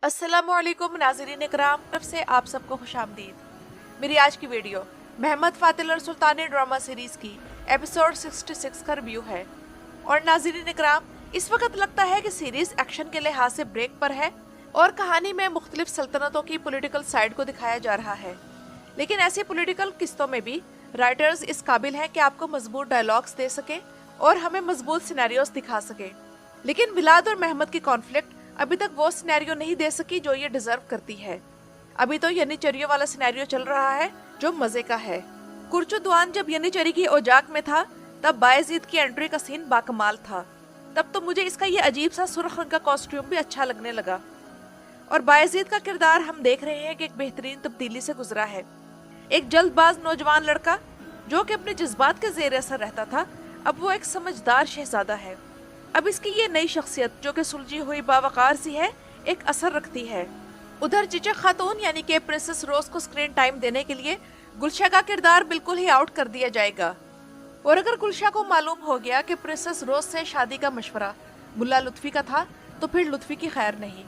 अस्सलामुअलैकुम नाज़रीन इकराम, तरफ से आप सबको खुशामदीद। मेरी आज की वीडियो महमद फातिल और सुल्तानी ड्रामा सीरीज़ की एपिसोड 66 का रिव्यू है। और नाज़रीन इकराम, इस वक्त लगता है कि सीरीज़ एक्शन के लिहाज से ब्रेक पर है और कहानी में मुख्तलिफ सल्तनतों की पॉलिटिकल साइड को दिखाया जा रहा है। लेकिन ऐसी पॉलिटिकल किस्तों में भी राइटर्स इस काबिल हैं कि आपको मजबूत डायलॉग्स दे सके और हमें मजबूत सिनेरियोस दिखा सके। लेकिन बिलाद और महमद की कॉन्फ्लिक्ट अभी तक वो सिनेरियो नहीं दे सकी जो ये डिजर्व करती है। अभी तो यनीचरियों वाला सिनेरियो चल रहा है जो मजे का है। कुर्चुद्वान जब यनीचरी की ओजाक में था तब बायजीद की एंट्री का सीन बाकमाल था। तब तो मुझे इसका ये अजीब सा सुर्ख रंग का कॉस्ट्यूम भी अच्छा लगने लगा। और बायजीद का किरदार हम देख रहे हैं कि एक बेहतरीन तब्दीली से गुजरा है। एक जल्दबाज नौजवान लड़का जो कि अपने जज्बात के जेर असर रहता था, अब वो एक समझदार शहजादा है। अब इसकी ये नई शख्सियत जो कि सुलझी हुई बावकार सी है एक असर रखती है। उधर चिचक खातून यानी कि प्रिंसेस रोज को स्क्रीन टाइम देने के लिए गुलशा का किरदार बिल्कुल ही आउट कर दिया जाएगा। और अगर गुलशा को मालूम हो गया कि प्रिंसेस रोज से शादी का मशवरा मुल्ला लुत्फी का था तो फिर लुत्फी की खैर नहीं।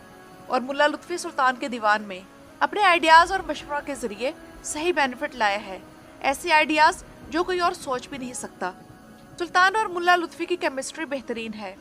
और मुल्ला लुत्फी सुल्तान के दीवान में अपने आइडियाज और मशवरा के जरिए सही बेनिफिट लाया है, ऐसे आइडियाज जो कोई और सोच भी नहीं सकता। सुल्तान और मुल्ला लुत्फी की केमिस्ट्री बेहतरीन है।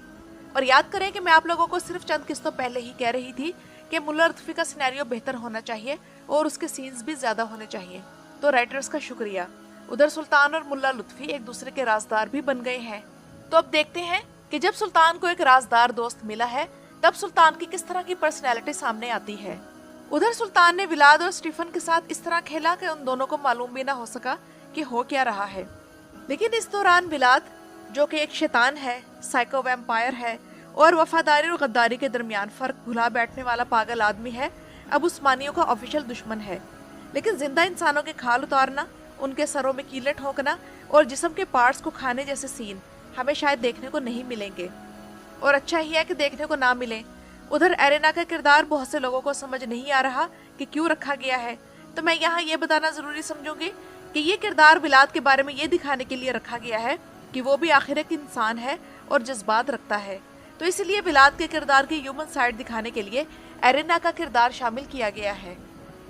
और याद करें कि मैं आप लोगों को सिर्फ चंद किस्तों पहले ही कह रही थी कि मुल्ला लुत्फी का सिनेरियो बेहतर होना चाहिए और उसके सीन्स भी ज्यादा होने चाहिए। तो राइटर्स का शुक्रिया। उधर सुल्तान और मुल्ला लुत्फी एक दूसरे के राजदार भी बन गए हैं। तो अब देखते हैं कि जब सुल्तान को एक राजदार दोस्त मिला है तब सुल्तान की किस तरह की पर्सनैलिटी सामने आती है। उधर सुल्तान ने विलाद और स्टीफन के साथ इस तरह खेला कि उन दोनों को मालूम भी ना हो सका कि हो क्या रहा है। लेकिन इस दौरान विलाद जो कि एक शैतान है, साइको वैम्पायर है और वफादारी और गद्दारी के दरमियान फर्क भुला बैठने वाला पागल आदमी है, अब उस्मानियों का ऑफिशियल दुश्मन है। लेकिन जिंदा इंसानों के खाल उतारना, उनके सरों में कीले ठोंकना और जिस्म के पार्ट्स को खाने जैसे सीन हमें शायद देखने को नहीं मिलेंगे। और अच्छा ही है कि देखने को ना मिले। उधर एरेना का किरदार बहुत से लोगों को समझ नहीं आ रहा कि क्यों रखा गया है, तो मैं यहाँ ये बताना जरूरी समझूंगी कि ये किरदार विलाद के बारे में ये दिखाने के लिए रखा गया है कि वो भी आखिर एक इंसान है और जज्बात रखता है। तो इसलिए विलाद के किरदार की ह्यूमन साइड दिखाने के लिए एरेना का किरदार शामिल किया गया है।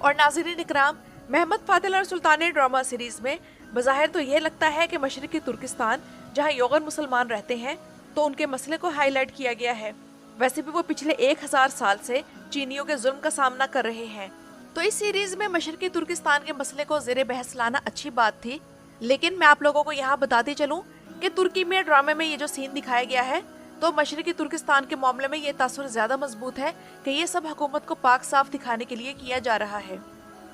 और नाज़रीन इकराम, महमद फातिल और सुल्तानी ड्रामा सीरीज में बज़ाहिर तो ये लगता है कि मशरक़ी तुर्किस्तान जहाँ योगन मुसलमान रहते हैं तो उनके मसले को हाईलाइट किया गया है। वैसे भी वो पिछले 1000 साल से चीनियों के जुल्म का सामना कर रहे हैं। तो इस सीरीज में मशरक़ी तुर्किस्तान के मसले को ज़ेरे बहस लाना अच्छी बात थी। लेकिन मैं आप लोगों को यहाँ बताती चलूँ कि तुर्की में ड्रामे में ये जो सीन दिखाया गया है तो मशरक़ी तुर्किस्तान के मामले में ये तासुर ज़्यादा मजबूत है कि ये सब हुकूमत को पाक साफ दिखाने के लिए किया जा रहा है।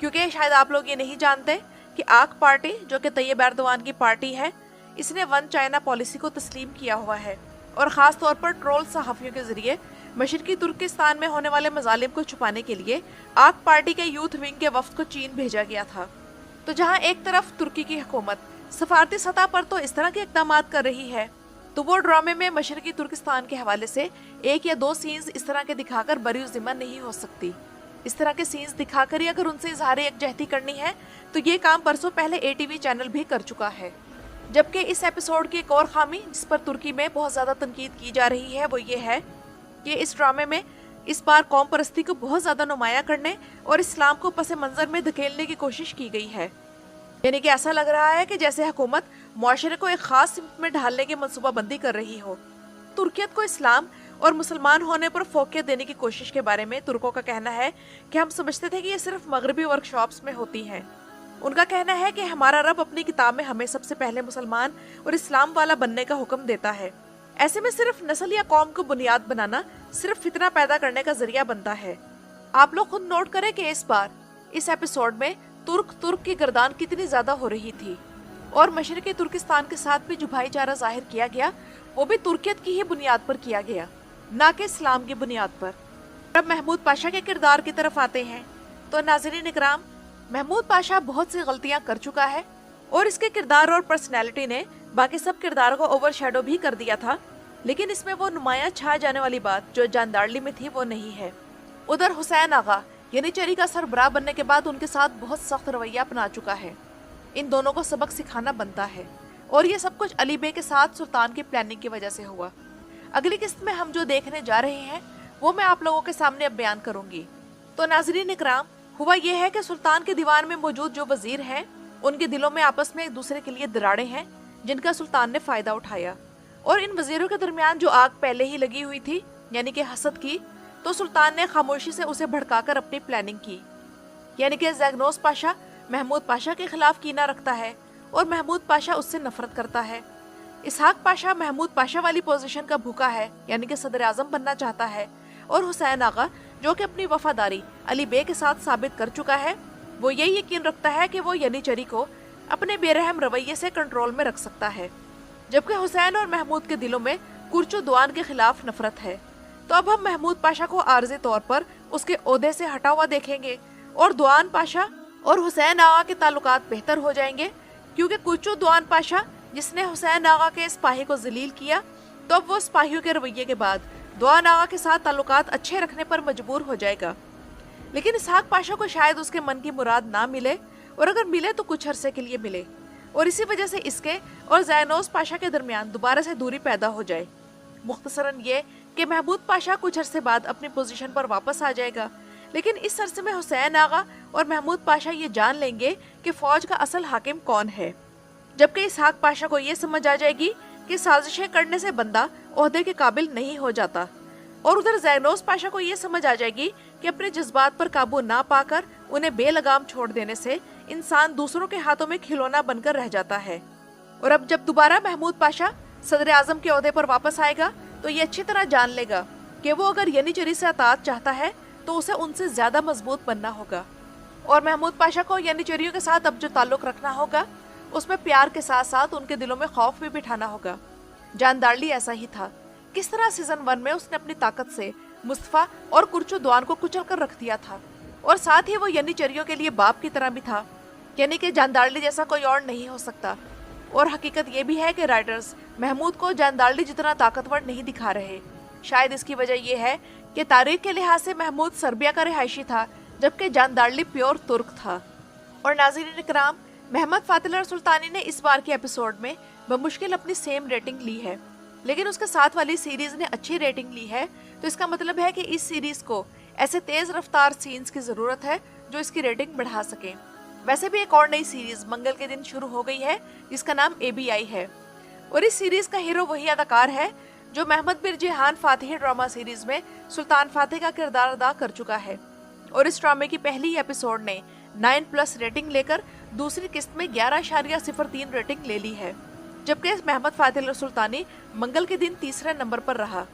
क्योंकि शायद आप लोग ये नहीं जानते कि आक पार्टी जो कि तैयब एर्दोआन की पार्टी है, इसने वन चाइना पॉलिसी को तस्लीम किया हुआ है और ख़ास तौर पर ट्रोल सहाफ़ियों के ज़रिए मशरक़ी तुर्किस्तान में होने वाले मजालिम को छुपाने के लिए आक पार्टी के यूथ विंग के वफ्द को चीन भेजा गया था। तो जहाँ एक तरफ तुर्की की हुकूमत सफारती सतह पर तो इस तरह के इक़दाम कर रही है, तो वो ड्रामे में मशरक़ी तुर्किस्तान के हवाले से 1 या 2 सीन्स इस तरह के दिखाकर बरी ज़िम्मा नहीं हो सकती। इस तरह के सीन्स दिखाकर ही अगर उनसे इजहार यकजहती करनी है तो ये काम परसों पहले ATV चैनल भी कर चुका है। जबकि इस एपिसोड की एक और खामी जिस पर तुर्की में बहुत ज़्यादा तनकीद की जा रही है वो ये है कि इस ड्रामे में इस बार कौम परस्ती को बहुत ज़्यादा नुमाया करने और इस्लाम को पस मंज़र में धकेलने की कोशिश की गई है। यानी कि ऐसा लग रहा है कि जैसे हुकूमत मुआशरे को एक खास सिमत में ढालने की मनसूबाबंदी कर रही हो। तुर्कियत को इस्लाम और मुसलमान होने पर फोकियत देने की कोशिश के बारे में तुर्कों का कहना है कि हम समझते थे कि ये सिर्फ मगरबी वर्कशॉप्स में होती हैं। उनका कहना है कि हमारा रब अपनी किताब में हमें सबसे पहले मुसलमान और इस्लाम वाला बनने का हुक्म देता है। ऐसे में सिर्फ नस्ल या कौम को बुनियाद बनाना सिर्फ फितना पैदा करने का जरिया बनता है। आप लोग खुद नोट करें कि इस बार इस एपिसोड में तुर्क की गर्दान कितनी ज्यादा हो रही थी और मशरक़ी तुर्किस्तान के साथ भी जो भाईचारा जाहिर किया गया वो भी तुर्कियत की ही बुनियाद पर किया गया, ना कि इस्लाम की बुनियाद पर। अब महमूद पाशा के किरदार की तरफ आते हैं तो नाज़रीन इकराम, महमूद पाशा बहुत सी गलतियां कर चुका है और इसके किरदार और पर्सनैलिटी ने बाकी सब किरदारों को ओवरशैडो भी कर दिया था। लेकिन इसमें वो नुमाया छा जाने वाली बात जो जानदारली में थी वो नहीं है। उधर हुसैन आगा यनीचरी का सरबराह बनने के बाद उनके साथ बहुत सख्त रवैया अपना चुका है। इन दोनों को सबक सिखाना बनता है और ये सब कुछ अली बे के साथ सुल्तान की प्लानिंग की वजह से हुआ। अगली किस्त में हम जो देखने जा रहे हैं वो मैं आप लोगों के सामने अब बयान करूंगी। तो नाज़रीन इकराम, हुआ ये है कि सुल्तान के दीवान में मौजूद जो वजीर हैं, उनके दिलों में आपस में एक दूसरे के लिए दरारें हैं जिनका सुल्तान ने फायदा उठाया। और इन वजीरों के दरमियान जो आग पहले ही लगी हुई थी, यानी कि हसद की, तो सुल्तान ने खामोशी से उसे भड़काकर अपनी प्लानिंग की। यानी कि ज़ैगनोस पाशा महमूद पाशा के खिलाफ कीना रखता है और महमूद पाशा उससे नफरत करता है। इसहाक पाशा महमूद पाशा वाली पोजीशन का भूखा है, यानी कि सदर आज़म बनना चाहता है। और हुसैन आगा, जो कि अपनी वफादारी अली बे के साथ साबित कर चुका है, वो यही यकीन रखता है कि वो यनीचरी को अपने बेरहम रवैये से कंट्रोल में रख सकता है। जबकि हुसैन और महमूद के दिलों में कुर्चो दुआन के खिलाफ नफरत है। तो अब हम महमूद पाशा को आर्जी तौर पर उसके ओहदे से हटा हुआ देखेंगे और दुआन पाशा और हुसैन आगा के ताल्लुकात बेहतर हो जाएंगे, क्योंकि कुर्चो दुआन पाशा जिसने हुसैन आगा के सिपाही को जलील किया, तो अब वो सिपाहियों के रवैये के बाद दुआन आगा के साथ ताल्लुकात अच्छे रखने पर मजबूर हो जाएगा। लेकिन इसहाक पाशा को शायद उसके मन की मुराद ना मिले, और अगर मिले तो कुछ अरसे के लिए मिले, और इसी वजह से इसके और ज़ैनोस पाशा के दरमियान दोबारा से दूरी पैदा हो जाए। मुख्तसरन ये कि महमूद पाशा कुछ अरसे बाद अपनी पोजीशन पर वापस आ जाएगा, लेकिन इस अरसे में हुसैन आगा और महमूद पाशा ये जान लेंगे कि फौज का असल हाकिम कौन है। जबकि इसहाक पाशा को ये समझ आ जाएगी कि साजिशें करने से बंदा ओहदे के काबिल नहीं हो जाता, और उधर ज़ैनोस पाशा को ये समझ आ जाएगी कि अपने जज्बात पर काबू ना पाकर उन्हें बेलगाम छोड़ देने से इंसान दूसरों के हाथों में खिलौना बनकर रह जाता है। और अब जब दोबारा महमूद पाशा सदर आज़म के ओहदे पर वापस आएगा, तो ये अच्छी तरह जान लेगा कि वो अगर यनीचरी से अतात चाहता है तो उसे उनसे ज्यादा मजबूत बनना होगा। और महमूद पाशा को यनीचरियों के साथ अब जो ताल्लुक रखना होगा, उसमें प्यार के साथ साथ उनके दिलों में खौफ भी बिठाना होगा। जानदारली ऐसा ही था। किस तरह सीजन 1 में उसने अपनी ताकत से मुस्तफा और कुर्चो दुआन को कुचल कर रख दिया था, और साथ ही वो यनीचरियों के लिए बाप की तरह भी था, यानी कि जानदारली जैसा कोई और नहीं हो सकता। और हकीकत ये भी है कि राइटर्स महमूद को जानदारली जितना ताकतवर नहीं दिखा रहे। शायद इसकी वजह यह है कि तारीख के लिहाज से महमूद सर्बिया का रिहायशी था, जबकि जानदारली प्योर तुर्क था। और नाज़रीन इकराम, महमद फातिल सुल्तानी ने इस बार के एपिसोड में बमुश्किल अपनी सेम रेटिंग ली है, लेकिन उसके साथ वाली सीरीज ने अच्छी रेटिंग ली है। तो इसका मतलब है कि इस सीरीज को ऐसे तेज रफ्तार सीन्स की जरूरत है जो इसकी रेटिंग बढ़ा सके। वैसे भी एक और नई सीरीज मंगल के दिन शुरू हो गई है, जिसका नाम ABI है, और इस सीरीज का हीरो वही अदाकार है जो महमद बिन जिहान फातिह ड्रामा सीरीज में सुल्तान फातिह का किरदार अदा कर चुका है। और इस ड्रामे की पहली एपिसोड ने 9+ रेटिंग लेकर दूसरी किस्त में 11.03 रेटिंग ले ली है, जबकि महमद फातिल सुल्तानी मंगल के दिन तीसरे नंबर पर रहा।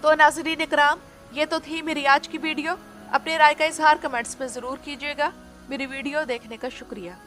तो नाज़रीन इकराम, ये तो थी मेरी आज की वीडियो। अपनी राय का इजहार कमेंट्स में जरूर कीजिएगा। मेरी वीडियो देखने का शुक्रिया।